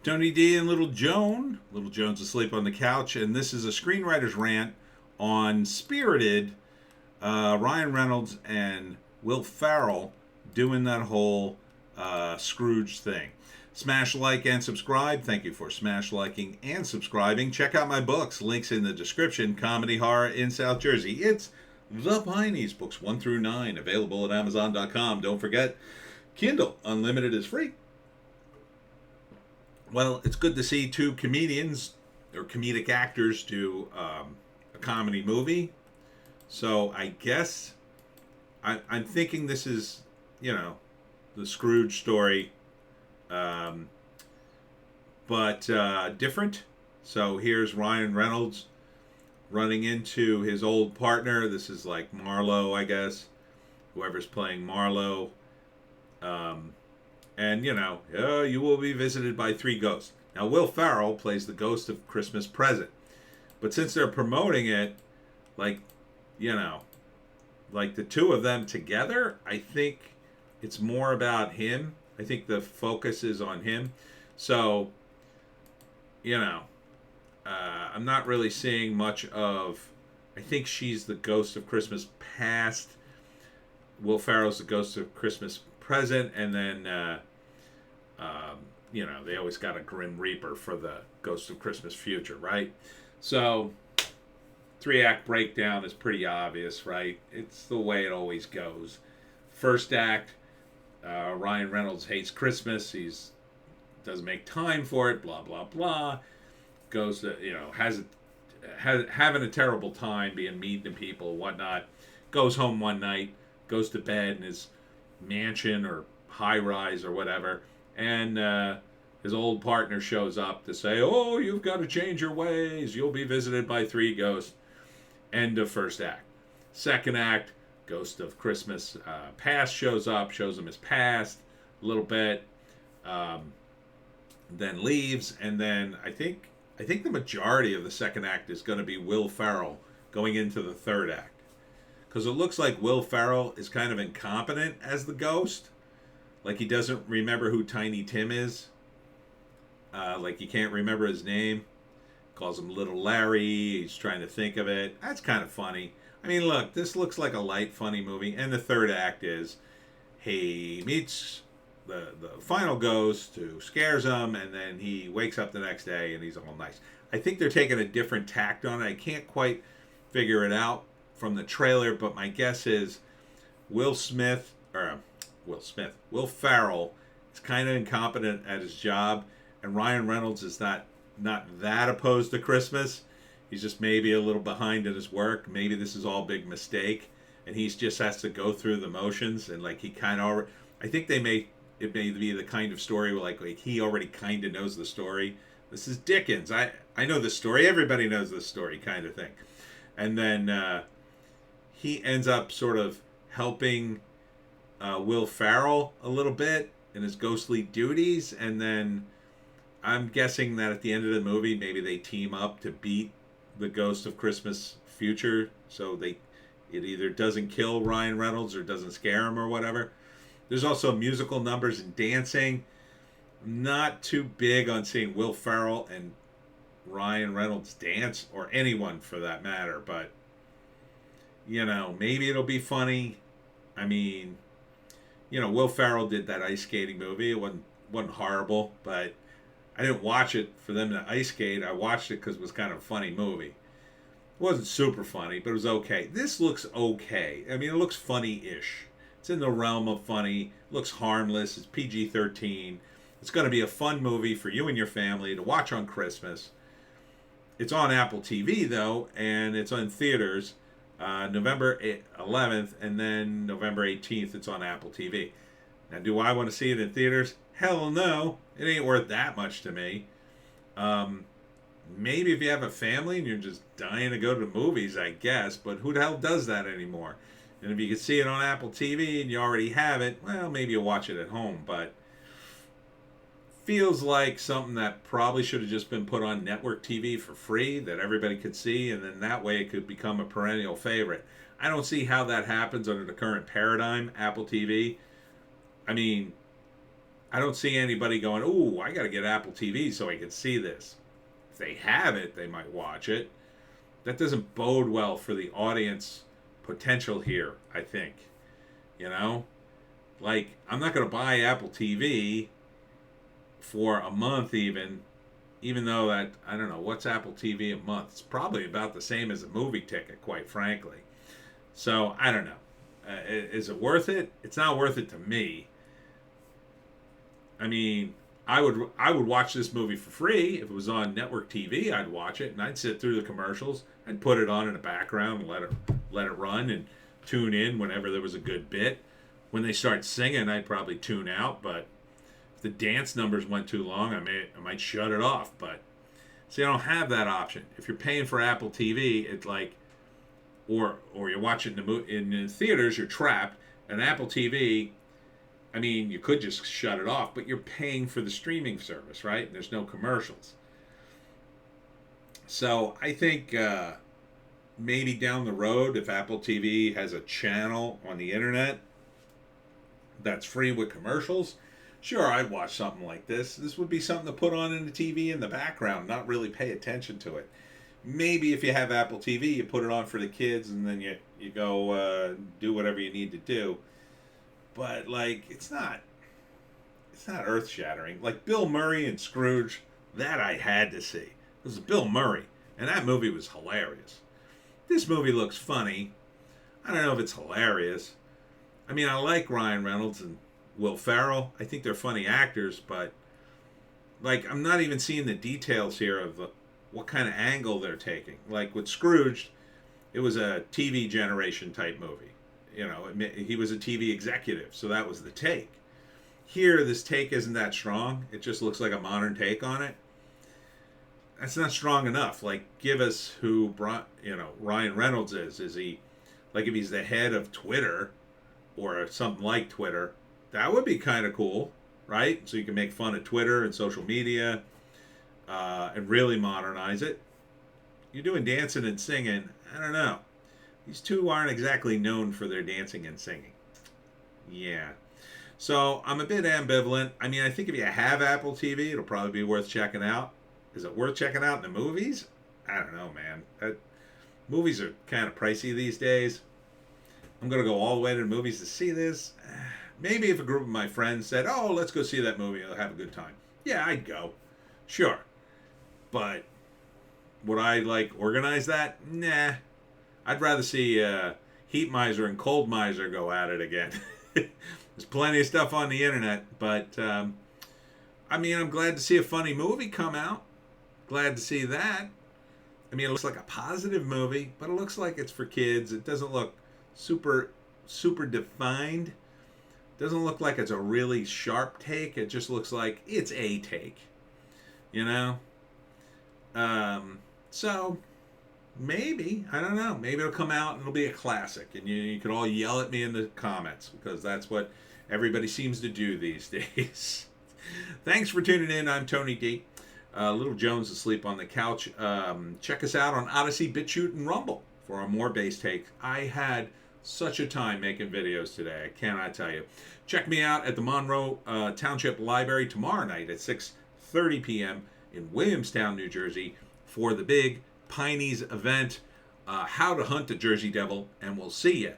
Tony D and Little Joan. Little Joan's asleep on the couch, and this is a screenwriter's rant on Spirited. Ryan Reynolds and Will Farrell doing that whole Scrooge thing. Smash like and subscribe. Thank you for smash liking and subscribing. Check out my books. Links in the description. Comedy Horror in South Jersey. It's The Pineys, books 1 through 9, available at Amazon.com. Don't forget, Kindle Unlimited is free. Well, it's good to see two comedians or comedic actors do a comedy movie. So I guess I'm thinking this is, the Scrooge story, but different. So here's Ryan Reynolds running into his old partner. This is like Marlowe, I guess, whoever's playing Marlowe. And, you will be visited by 3 ghosts. Now, Will Farrell plays the ghost of Christmas Present. But since they're promoting it, like the two of them together, I think it's more about him. I think the focus is on him. So, I'm not really seeing much of... I think she's the ghost of Christmas Past. Will Ferrell's the ghost of Christmas Present, and then they always got a Grim Reaper for the ghost of Christmas Future, right? So 3-act breakdown is pretty obvious, right? It's the way it always goes. First act, Ryan Reynolds hates Christmas. He's doesn't make time for it, blah blah blah. Goes to having a terrible time, being mean to people, whatnot. Goes home one night, goes to bed in his mansion or high rise or whatever, and his old partner shows up to say, "Oh, you've got to change your ways. You'll be visited by 3 ghosts." End of first act. Second act, ghost of Christmas Past shows up, shows him his past a little bit, then leaves, and then I think the majority of the second act is going to be Will Ferrell going into the third act. Because it looks like Will Ferrell is kind of incompetent as the ghost. Like he doesn't remember who Tiny Tim is. Like he can't remember his name. Calls him Little Larry. He's trying to think of it. That's kind of funny. I mean, look, this looks like a light, funny movie. And the third act is he meets the final ghost who scares him, and then he wakes up the next day and he's all nice. I think they're taking a different tact on it. I can't quite figure it out from the trailer, but my guess is Will Ferrell is kind of incompetent at his job, and Ryan Reynolds is not that opposed to Christmas. He's just maybe a little behind in his work. Maybe this is all a big mistake, and he just has to go through the motions, and like he kind of, I think it may be the kind of story where like he already kind of knows the story. This is Dickens. I know this story. Everybody knows this story, kind of thing. And then he ends up sort of helping Will Ferrell a little bit in his ghostly duties, and then I'm guessing that at the end of the movie, maybe they team up to beat the ghost of Christmas Future, so it either doesn't kill Ryan Reynolds or doesn't scare him or whatever. There's also musical numbers and dancing. I'm not too big on seeing Will Ferrell and Ryan Reynolds dance, or anyone for that matter, but maybe it'll be funny. I mean, Will Ferrell did that ice skating movie. It wasn't horrible, but I didn't watch it for them to ice skate. I watched it because it was kind of a funny movie. It wasn't super funny, but it was okay. This looks okay. I mean, it looks funny-ish. It's in the realm of funny. It looks harmless. It's PG-13. It's going to be a fun movie for you and your family to watch on Christmas. It's on Apple TV, though, and it's on theaters November 11th, and then November 18th, it's on Apple TV. Now, do I want to see it in theaters? Hell no. It ain't worth that much to me. Maybe if you have a family and you're just dying to go to the movies, I guess, but who the hell does that anymore? And if you can see it on Apple TV and you already have it, well, maybe you'll watch it at home, but feels like something that probably should have just been put on network TV for free that everybody could see, and then that way it could become a perennial favorite. I don't see how that happens under the current paradigm, Apple TV. I mean, I don't see anybody going, "Ooh, I got to get Apple TV so I can see this." If they have it, they might watch it. That doesn't bode well for the audience potential here, I think. You know? Like, I'm not going to buy Apple TV for a month even though that, I don't know, what's Apple TV a month? It's probably about the same as a movie ticket, quite frankly. So, I don't know. Is it worth it? It's not worth it to me. I mean, I would watch this movie for free. If it was on network TV, I'd watch it and I'd sit through the commercials. I'd put it on in the background and let it run and tune in whenever there was a good bit. When they start singing, I'd probably tune out, but if the dance numbers went too long, I might shut it off. But see, I don't have that option. If you're paying for Apple TV, it's like, or you're watching in the theaters, you're trapped. And Apple TV, I mean, you could just shut it off, but you're paying for the streaming service, right? There's no commercials. So I think maybe down the road, if Apple TV has a channel on the internet that's free with commercials, sure, I'd watch something like this. This would be something to put on in the TV in the background, not really pay attention to it. Maybe if you have Apple TV, you put it on for the kids, and then you go do whatever you need to do. But like, it's not earth shattering. Like Bill Murray and Scrooge, that I had to see. It was Bill Murray, and that movie was hilarious. This movie looks funny. I don't know if it's hilarious. I mean, I like Ryan Reynolds and Will Farrell. I think they're funny actors, but like, I'm not even seeing the details here of what kind of angle they're taking. Like with Scrooge, it was a TV generation type movie. You know, he was a TV executive, so that was the take. Here, this take isn't that strong. It just looks like a modern take on it. That's not strong enough. Like, give us who Ryan Reynolds is. Is he, like, if he's the head of Twitter or something like Twitter, that would be kind of cool, right? So you can make fun of Twitter and social media and really modernize it. You're doing dancing and singing. I don't know. These two aren't exactly known for their dancing and singing. Yeah. So I'm a bit ambivalent. I mean, I think if you have Apple TV, it'll probably be worth checking out. Is it worth checking out in the movies? I don't know, man. Movies are kind of pricey these days. I'm going to go all the way to the movies to see this. Maybe if a group of my friends said, "Oh, let's go see that movie. I'll have a good time." Yeah, I'd go. Sure. But would I, like, organize that? Nah. I'd rather see Heat Miser and Cold Miser go at it again. There's plenty of stuff on the internet, but I mean, I'm glad to see a funny movie come out. Glad to see that. I mean, it looks like a positive movie, but it looks like it's for kids. It doesn't look super defined. It doesn't look like it's a really sharp take. It just looks like it's a take, you know? So maybe, I don't know, maybe it'll come out and it'll be a classic, and you can all yell at me in the comments, because that's what everybody seems to do these days. Thanks for tuning in. I'm Tony D. Little Jones asleep on the couch. Check us out on Odysee, Bitchute, and Rumble for our more bass takes. I had such a time making videos today, I cannot tell you. Check me out at the Monroe Township Library tomorrow night at 6:30 p.m. in Williamstown, New Jersey, for the big Pineys event, How to Hunt a Jersey Devil, and we'll see you